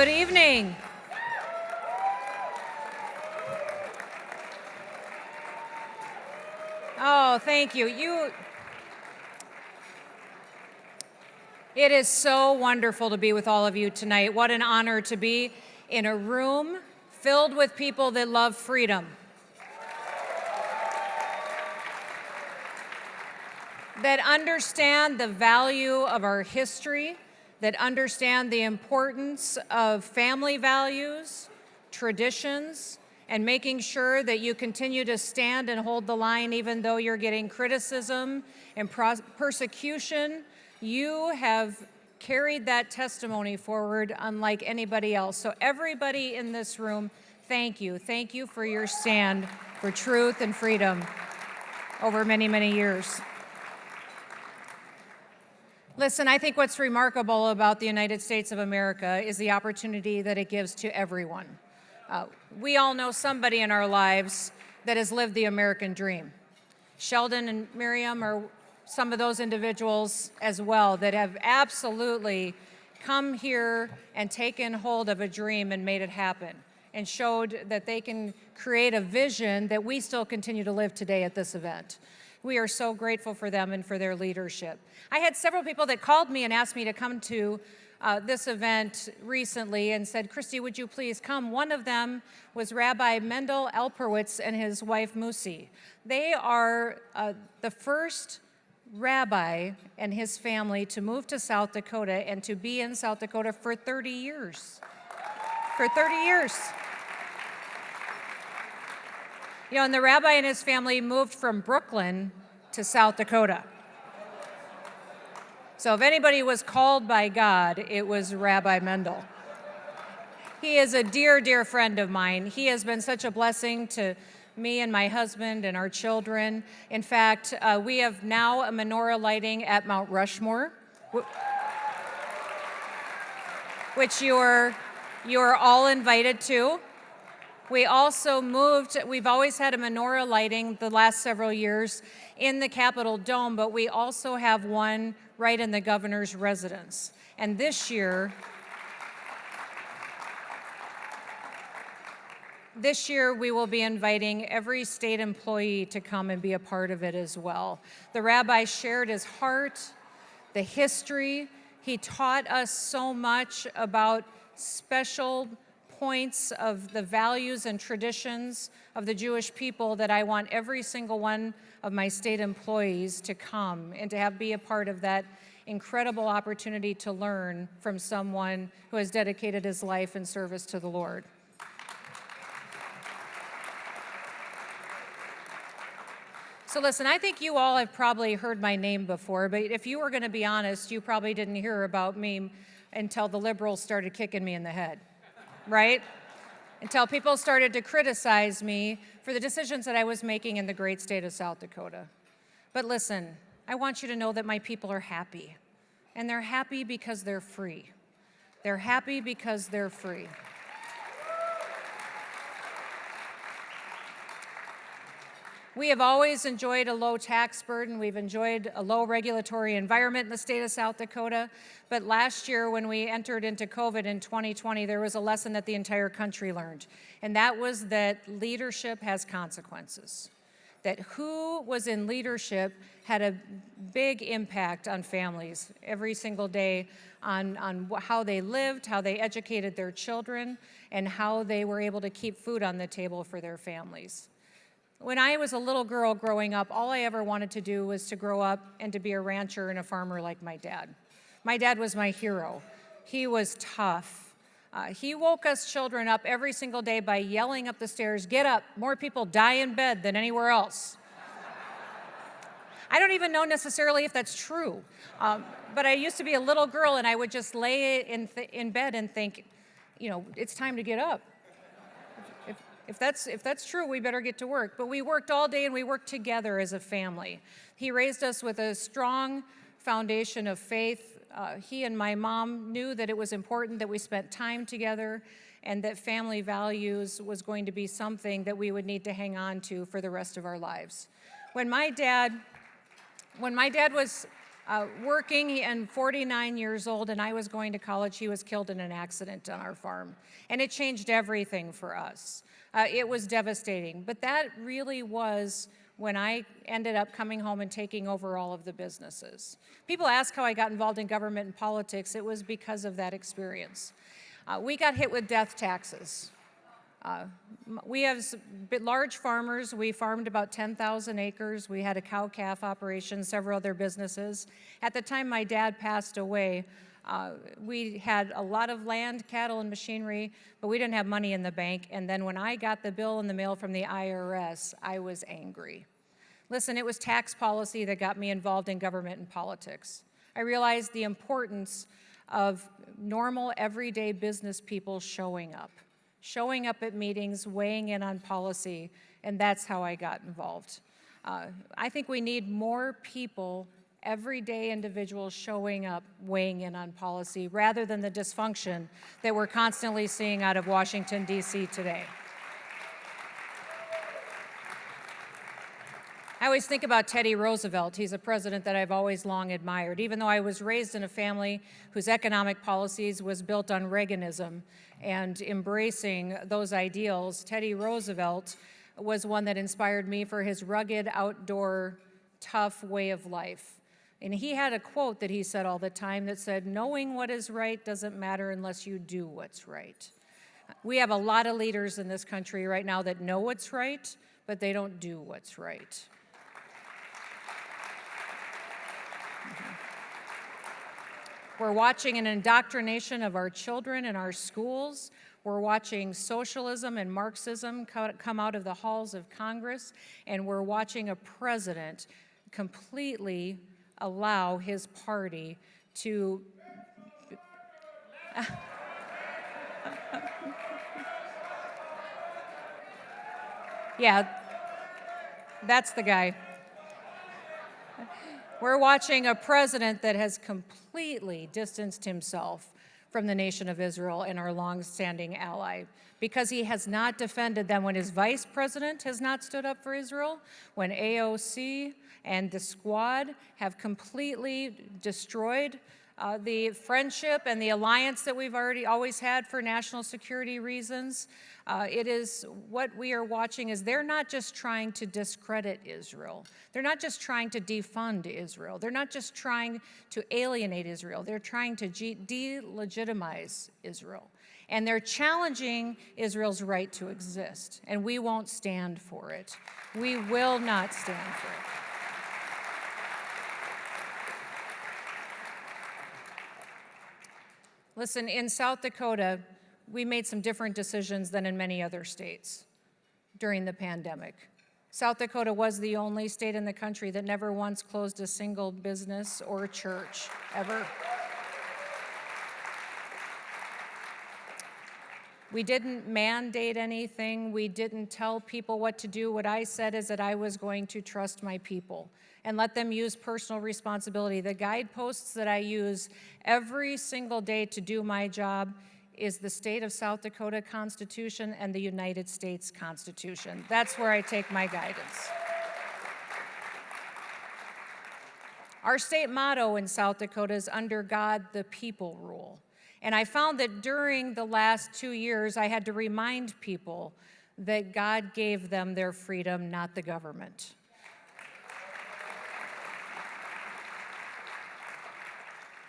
Good evening. Oh, thank you. It is so wonderful to be with all of you tonight. What an honor to be in a room filled with people that love freedom, that understand the value of our history, that understand the importance of family values, traditions, and making sure that you continue to stand and hold the line even though you're getting criticism and persecution. You have carried that testimony forward unlike anybody else. So everybody in this room, thank you. Thank you for your stand for truth and freedom over many, many years. Listen, I think what's remarkable about the United States of America is the opportunity that it gives to everyone. We all know somebody in our lives that has lived the American dream. Sheldon and Miriam are some of those individuals as well that have absolutely come here and taken hold of a dream and made it happen and showed that they can create a vision that we still continue to live today at this event. We are so grateful for them and for their leadership. I had several people that called me and asked me to come to this event recently and said, Kristi, would you please come? One of them was Rabbi Mendel Elperwitz and his wife Musi. They are the first rabbi and his family to move to South Dakota and to be in South Dakota for 30 years. For 30 years. You know, and the rabbi and his family moved from Brooklyn to South Dakota. So if anybody was called by God, it was Rabbi Mendel. He is a dear, dear friend of mine. He has been such a blessing to me and my husband and our children. In fact, we have now a menorah lighting at Mount Rushmore, which you are all invited to. We also we've always had a menorah lighting the last several years in the Capitol Dome, but we also have one right in the governor's residence. And this year we will be inviting every state employee to come and be a part of it as well. The rabbi shared his heart, the history. He taught us so much about special points of the values and traditions of the Jewish people that I want every single one of my state employees to come and to be a part of that incredible opportunity to learn from someone who has dedicated his life in service to the Lord. So listen, I think you all have probably heard my name before, but if you were going to be honest, you probably didn't hear about me until the liberals started kicking me in the head. Right? Until people started to criticize me for the decisions that I was making in the great state of South Dakota. But listen, I want you to know that my people are happy. And they're happy because they're free. They're happy because they're free. We have always enjoyed a low tax burden. We've enjoyed a low regulatory environment in the state of South Dakota. But last year, when we entered into COVID in 2020, there was a lesson that the entire country learned. And that was that leadership has consequences. That who was in leadership had a big impact on families every single day on how they lived, how they educated their children, and how they were able to keep food on the table for their families. When I was a little girl growing up, all I ever wanted to do was to grow up and to be a rancher and a farmer like my dad. My dad was my hero. He was tough. He woke us children up every single day by yelling up the stairs, "Get up, more people die in bed than anywhere else." I don't even know necessarily if that's true, but I used to be a little girl and I would just lay in bed and think, it's time to get up. If that's true, we better get to work. But we worked all day and we worked together as a family. He raised us with a strong foundation of faith. He and my mom knew that it was important that we spent time together and that family values was going to be something that we would need to hang on to for the rest of our lives. When my dad was Working and 49 years old, and I was going to college. He was killed in an accident on our farm, and it changed everything for us. It was devastating, but that really was when I ended up coming home and taking over all of the businesses. People ask how I got involved in government and politics. It was because of that experience. We got hit with death taxes. We have large farmers. We farmed about 10,000 acres. We had a cow-calf operation, several other businesses. At the time my dad passed away, we had a lot of land, cattle, and machinery, but we didn't have money in the bank. And then when I got the bill in the mail from the IRS, I was angry. Listen, it was tax policy that got me involved in government and politics. I realized the importance of normal, everyday business people showing up at meetings, weighing in on policy, and that's how I got involved. I think we need more people, everyday individuals showing up, weighing in on policy, rather than the dysfunction that we're constantly seeing out of Washington, D.C. today. I always think about Teddy Roosevelt. He's a president that I've always long admired. Even though I was raised in a family whose economic policies was built on Reaganism and embracing those ideals, Teddy Roosevelt was one that inspired me for his rugged, outdoor, tough way of life. And he had a quote that he said all the time that said, "Knowing what is right doesn't matter unless you do what's right." We have a lot of leaders in this country right now that know what's right, but they don't do what's right. We're watching an indoctrination of our children in our schools. We're watching socialism and Marxism come out of the halls of Congress, and we're watching a president completely allow his party to yeah, that's the guy. We're watching a president that has completely distanced himself from the nation of Israel and our long-standing ally, because he has not defended them when his vice president has not stood up for Israel, when AOC and the squad have completely destroyed the friendship and the alliance that we've always had for national security reasons. It is what we are watching is they're not just trying to discredit Israel. They're not just trying to defund Israel. They're not just trying to alienate Israel. They're trying to delegitimize Israel. And they're challenging Israel's right to exist. And we won't stand for it. We will not stand for it. Listen, in South Dakota, we made some different decisions than in many other states during the pandemic. South Dakota was the only state in the country that never once closed a single business or church, ever. We didn't mandate anything. We didn't tell people what to do. What I said is that I was going to trust my people and let them use personal responsibility. The guideposts that I use every single day to do my job is the state of South Dakota Constitution and the United States Constitution. That's where I take my guidance. Our state motto in South Dakota is "Under God, the people rule." And I found that during the last 2 years, I had to remind people that God gave them their freedom, not the government.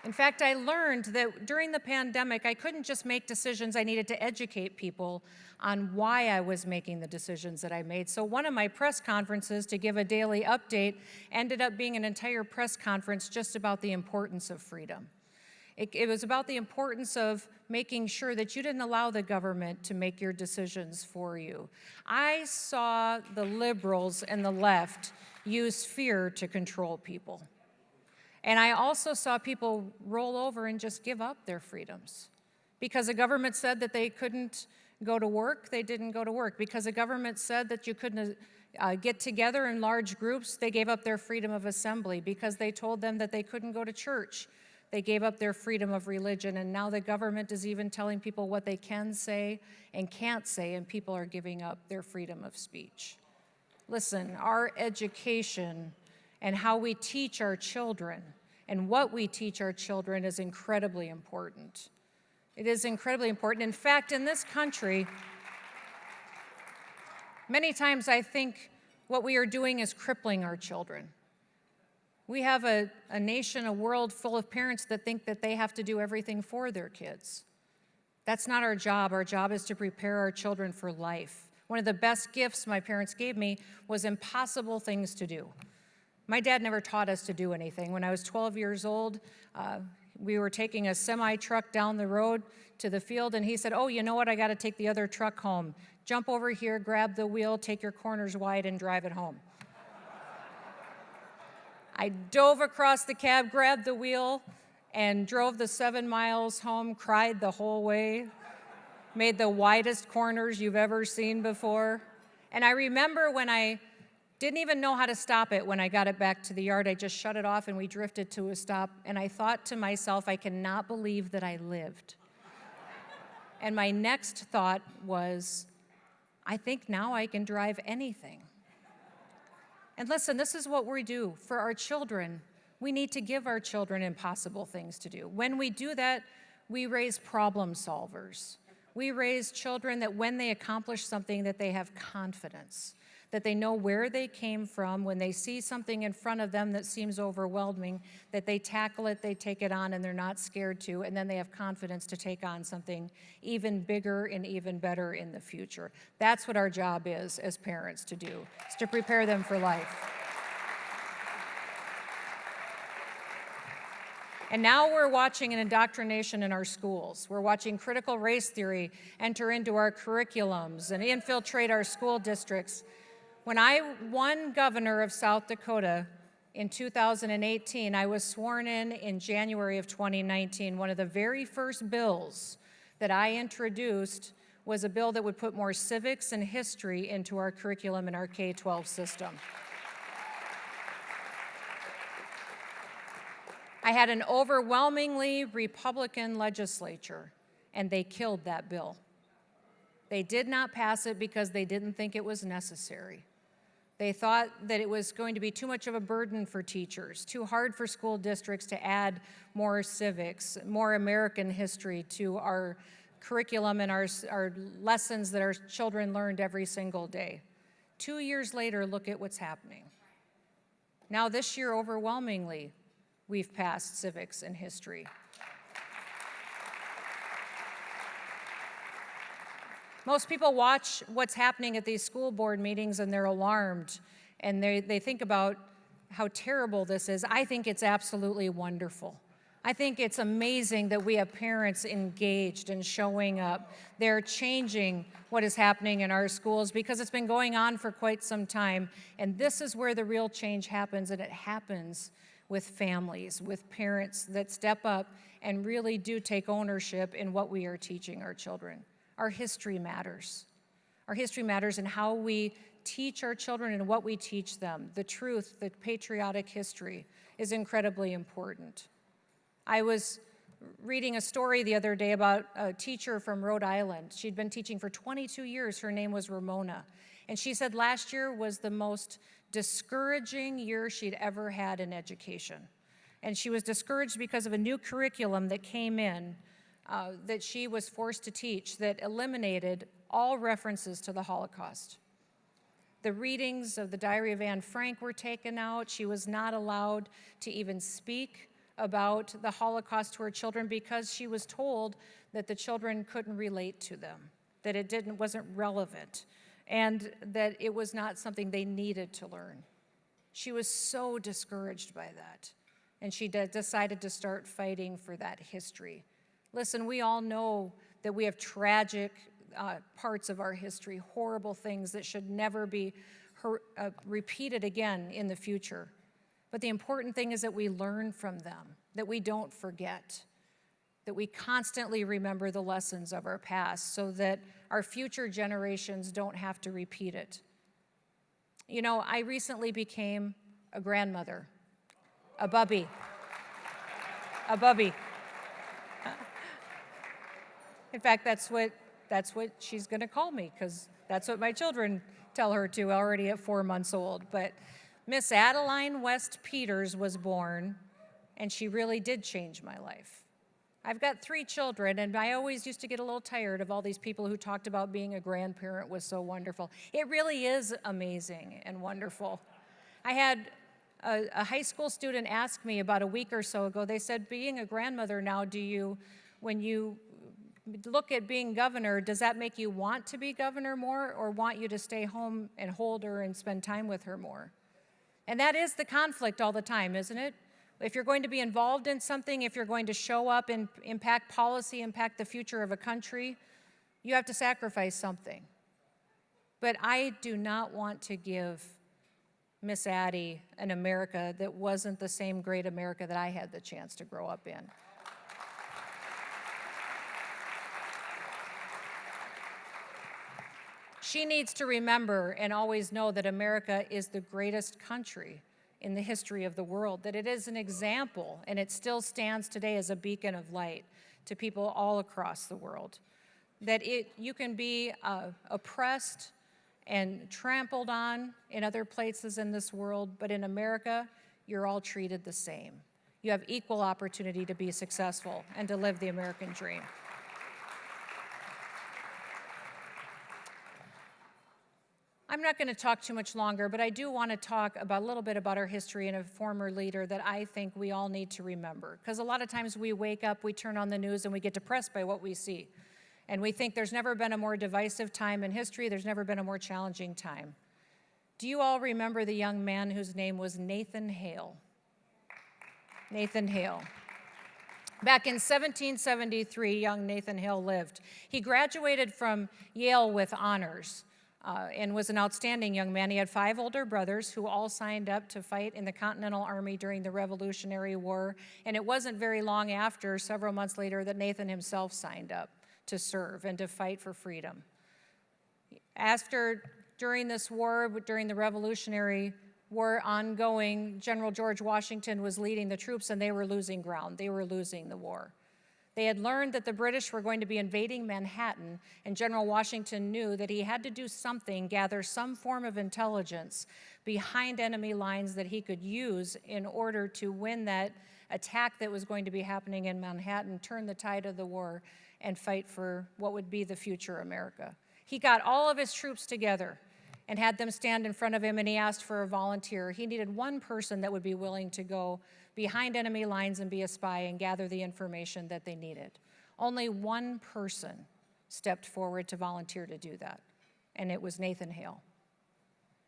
In fact, I learned that during the pandemic, I couldn't just make decisions. I needed to educate people on why I was making the decisions that I made. So one of my press conferences to give a daily update ended up being an entire press conference just about the importance of freedom. It was about the importance of making sure that you didn't allow the government to make your decisions for you. I saw the liberals and the left use fear to control people. And I also saw people roll over and just give up their freedoms. Because the government said that they couldn't go to work, they didn't go to work. Because the government said that you couldn't get together in large groups, they gave up their freedom of assembly. Because they told them that they couldn't go to church, they gave up their freedom of religion. And now the government is even telling people what they can say and can't say, and people are giving up their freedom of speech. Listen, our education and how we teach our children And what we teach our children is incredibly important. It is incredibly important. In fact, in this country, many times I think what we are doing is crippling our children. We have a nation, a world full of parents that think that they have to do everything for their kids. That's not our job. Our job is to prepare our children for life. One of the best gifts my parents gave me was impossible things to do. My dad never taught us to do anything. When I was 12 years old, we were taking a semi-truck down the road to the field, and he said, "Oh, you know what? I got to take the other truck home. Jump over here, grab the wheel, take your corners wide, and drive it home." I dove across the cab, grabbed the wheel, and drove the 7 miles home, cried the whole way, made the widest corners you've ever seen before. And I remember when I didn't even know how to stop it when I got it back to the yard. I just shut it off and we drifted to a stop. And I thought to myself, I cannot believe that I lived. And my next thought was, I think now I can drive anything. And listen, this is what we do for our children. We need to give our children impossible things to do. When we do that, we raise problem solvers. We raise children that when they accomplish something, that they have confidence, that they know where they came from. When they see something in front of them that seems overwhelming, that they tackle it, they take it on, and they're not scared to, and then they have confidence to take on something even bigger and even better in the future. That's what our job is as parents to do, is to prepare them for life. And now we're watching an indoctrination in our schools. We're watching critical race theory enter into our curriculums and infiltrate our school districts. When I won governor of South Dakota in 2018, I was sworn in January of 2019. One of the very first bills that I introduced was a bill that would put more civics and history into our curriculum in our K-12 system. I had an overwhelmingly Republican legislature, and they killed that bill. They did not pass it because they didn't think it was necessary. They thought that it was going to be too much of a burden for teachers, too hard for school districts to add more civics, more American history to our curriculum and our lessons that our children learned every single day. 2 years later, look at what's happening. Now this year, overwhelmingly, we've passed civics and history. Most people watch what's happening at these school board meetings and they're alarmed and they think about how terrible this is. I think it's absolutely wonderful. I think it's amazing that we have parents engaged and showing up. They're changing what is happening in our schools because it's been going on for quite some time. And this is where the real change happens, and it happens with families, with parents that step up and really do take ownership in what we are teaching our children. Our history matters. Our history matters in how we teach our children and what we teach them. The truth, the patriotic history is incredibly important. I was reading a story the other day about a teacher from Rhode Island. She'd been teaching for 22 years. Her name was Ramona. And she said last year was the most discouraging year she'd ever had in education. And she was discouraged because of a new curriculum that came in that she was forced to teach that eliminated all references to the Holocaust. The readings of the Diary of Anne Frank were taken out. She was not allowed to even speak about the Holocaust to her children because she was told that the children couldn't relate to them, that it wasn't relevant, and that it was not something they needed to learn. She was so discouraged by that, and she decided to start fighting for that history. Listen, we all know that we have tragic parts of our history, horrible things that should never be repeated again in the future. But the important thing is that we learn from them, that we don't forget, that we constantly remember the lessons of our past so that our future generations don't have to repeat it. You know, I recently became a grandmother, a bubby. In fact, that's what she's going to call me, because that's what my children tell her to already at 4 months old. But Miss Adeline West Peters was born, and she really did change my life. I've got 3 children, and I always used to get a little tired of all these people who talked about being a grandparent was so wonderful. It really is amazing and wonderful. I had a high school student ask me about a week or so ago, they said, being a grandmother now, when you look at being governor, does that make you want to be governor more or want you to stay home and hold her and spend time with her more? And that is the conflict all the time, isn't it? If you're going to be involved in something, if you're going to show up and impact policy, impact the future of a country, you have to sacrifice something. But I do not want to give Miss Addie an America that wasn't the same great America that I had the chance to grow up in. She needs to remember and always know that America is the greatest country in the history of the world, that it is an example, and it still stands today as a beacon of light to people all across the world. That you can be oppressed and trampled on in other places in this world, but in America, you're all treated the same. You have equal opportunity to be successful and to live the American dream. I'm not going to talk too much longer, but I do want to talk a little bit about our history and a former leader that I think we all need to remember. Because a lot of times we wake up, we turn on the news, and we get depressed by what we see. And we think there's never been a more divisive time in history, there's never been a more challenging time. Do you all remember the young man whose name was Nathan Hale? Nathan Hale. Back in 1773, young Nathan Hale lived. He graduated from Yale with honors. And was an outstanding young man. He had 5 older brothers who all signed up to fight in the Continental Army during the Revolutionary War. And it wasn't very long after, several months later, that Nathan himself signed up to serve and to fight for freedom. During this war, during the Revolutionary War ongoing, General George Washington was leading the troops, and they were losing ground. They were losing the war. They had learned that the British were going to be invading Manhattan, and General Washington knew that he had to do something, gather some form of intelligence behind enemy lines that he could use in order to win that attack that was going to be happening in Manhattan, turn the tide of the war, and fight for what would be the future America. He got all of his troops together and had them stand in front of him, and he asked for a volunteer. He needed one person that would be willing to go behind enemy lines and be a spy and gather the information that they needed. Only one person stepped forward to volunteer to do that, and it was Nathan Hale.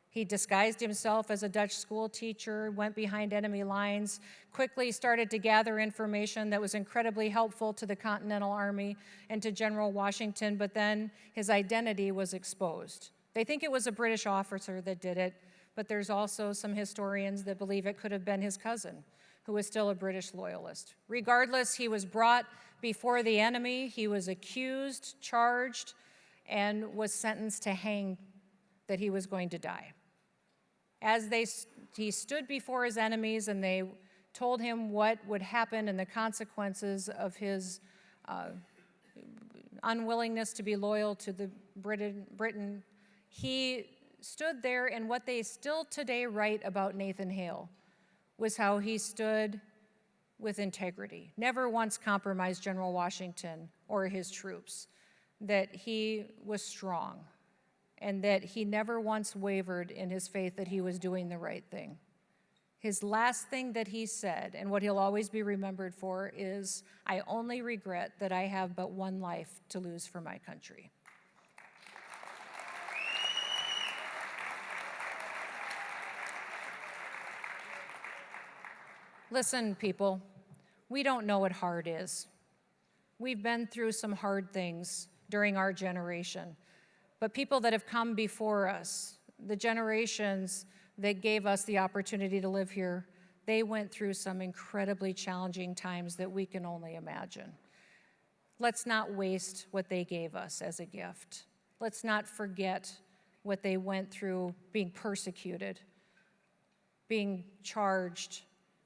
He disguised himself as a Dutch school teacher, went behind enemy lines, quickly started to gather information that was incredibly helpful to the Continental Army and to General Washington, but then his identity was exposed. They think it was a British officer that did it, but there's also some historians that believe it could have been his cousin, who was still a British loyalist. Regardless, he was brought before the enemy, he was accused, charged, and was sentenced to hang, that he was going to die. As he stood before his enemies and they told him what would happen and the consequences of his unwillingness to be loyal to Britain, he stood there, and what they still today write about Nathan Hale was how he stood with integrity, never once compromised General Washington or his troops, that he was strong, and that he never once wavered in his faith that he was doing the right thing. His last thing that he said, and what he'll always be remembered for, is, "I only regret that I have but one life to lose for my country." Listen, people, we don't know what hard is. We've been through some hard things during our generation, but people that have come before us, the generations that gave us the opportunity to live here, they went through some incredibly challenging times that we can only imagine. Let's not waste what they gave us as a gift. Let's not forget what they went through, being persecuted, being charged,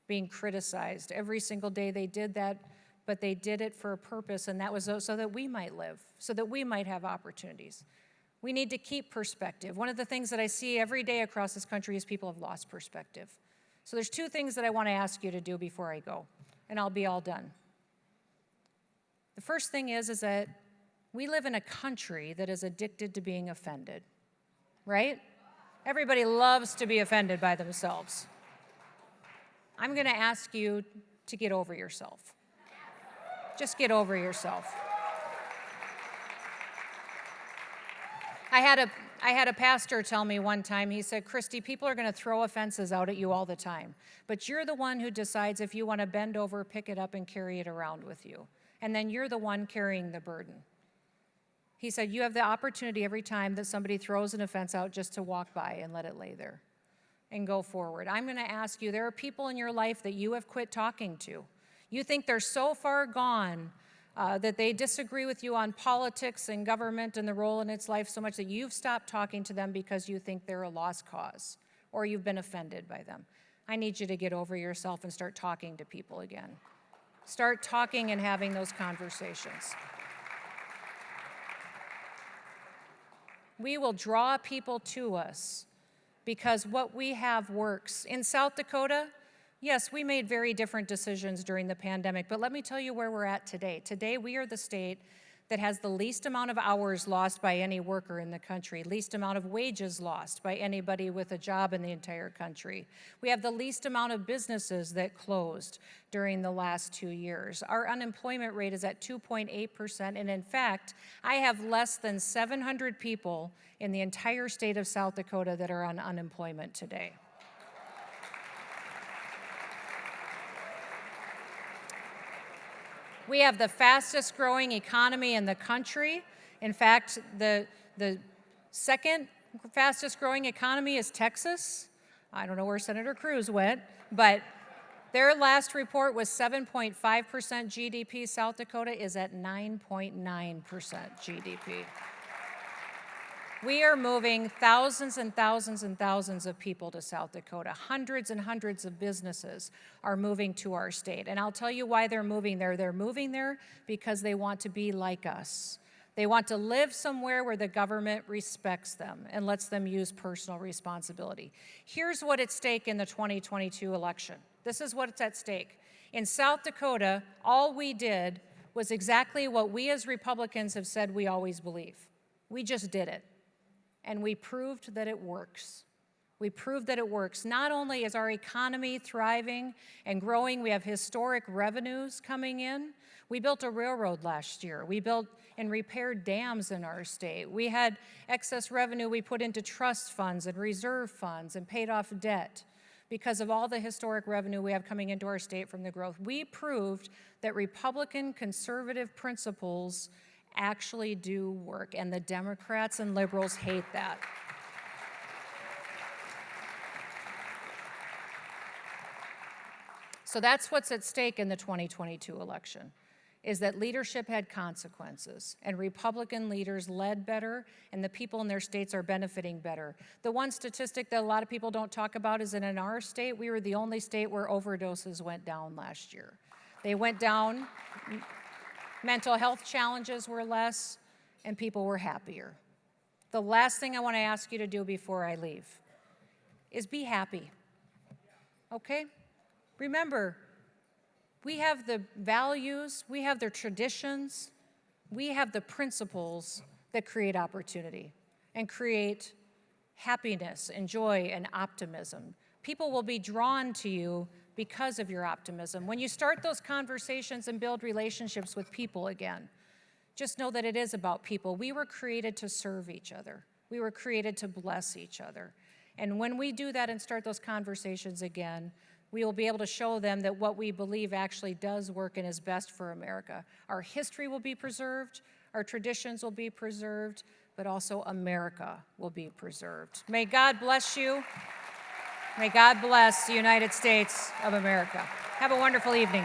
being criticized. Every single day they did that, but they did it for a purpose, and that was so that we might live, so that we might have opportunities. We need to keep perspective. One of the things that I see every day across this country is people have lost perspective. So there's two things that I want to ask you to do before I go, and I'll be all done. The first thing is that we live in a country that is addicted to being offended, right? Everybody loves to be offended by themselves. I'm going to ask you to get over yourself. Just get over yourself. I had a pastor tell me one time, he said, Kristi, people are going to throw offenses out at you all the time, but you're the one who decides if you want to bend over, pick it up, and carry it around with you. And then you're the one carrying the burden. He said, you have the opportunity every time that somebody throws an offense out just to walk by and let it lay there and go forward. I'm going to ask you, there are people in your life that you have quit talking to. You think they're so far gone that they disagree with you on politics and government and the role in its life so much that you've stopped talking to them because you think they're a lost cause or you've been offended by them. I need you to get over yourself and start talking to people again. Start talking and having those conversations. We will draw people to us because what we have works. In South Dakota, yes, we made very different decisions during the pandemic, but let me tell you where we're at today. Today, we are the state that has the least amount of hours lost by any worker in the country, least amount of wages lost by anybody with a job in the entire country. We have the least amount of businesses that closed during the last 2 years. Our unemployment rate is at 2.8%, and in fact, I have less than 700 people in the entire state of South Dakota that are on unemployment today. We have the fastest growing economy in the country. In fact, the second fastest growing economy is Texas. I don't know where Senator Cruz went, but their last report was 7.5% GDP. South Dakota is at 9.9% GDP. We are moving thousands and thousands and thousands of people to South Dakota. Hundreds and hundreds of businesses are moving to our state. And I'll tell you why they're moving there. They're moving there because they want to be like us. They want to live somewhere where the government respects them and lets them use personal responsibility. Here's what's at stake in the 2022 election. This is what's at stake. In South Dakota, all we did was exactly what we as Republicans have said we always believe. We just did it. And we proved that it works. We proved that it works. Not only is our economy thriving and growing, we have historic revenues coming in. We built a railroad last year. We built and repaired dams in our state. We had excess revenue we put into trust funds and reserve funds and paid off debt because of all the historic revenue we have coming into our state from the growth. We proved that Republican conservative principles actually do work, and the Democrats and liberals hate that. So that's what's at stake in the 2022 election, is that leadership had consequences, and Republican leaders led better, and the people in their states are benefiting better. The one statistic that a lot of people don't talk about is that in our state, we were the only state where overdoses went down last year. They went down. Mental health challenges were less, and people were happier. The last thing I want to ask you to do before I leave is be happy, okay? Remember, we have the values, we have the traditions, we have the principles that create opportunity and create happiness and joy and optimism. People will be drawn to you because of your optimism. When you start those conversations and build relationships with people again, just know that it is about people. We were created to serve each other. We were created to bless each other. And when we do that and start those conversations again, we will be able to show them that what we believe actually does work and is best for America. Our history will be preserved, our traditions will be preserved, but also America will be preserved. May God bless you. May God bless the United States of America. Have a wonderful evening.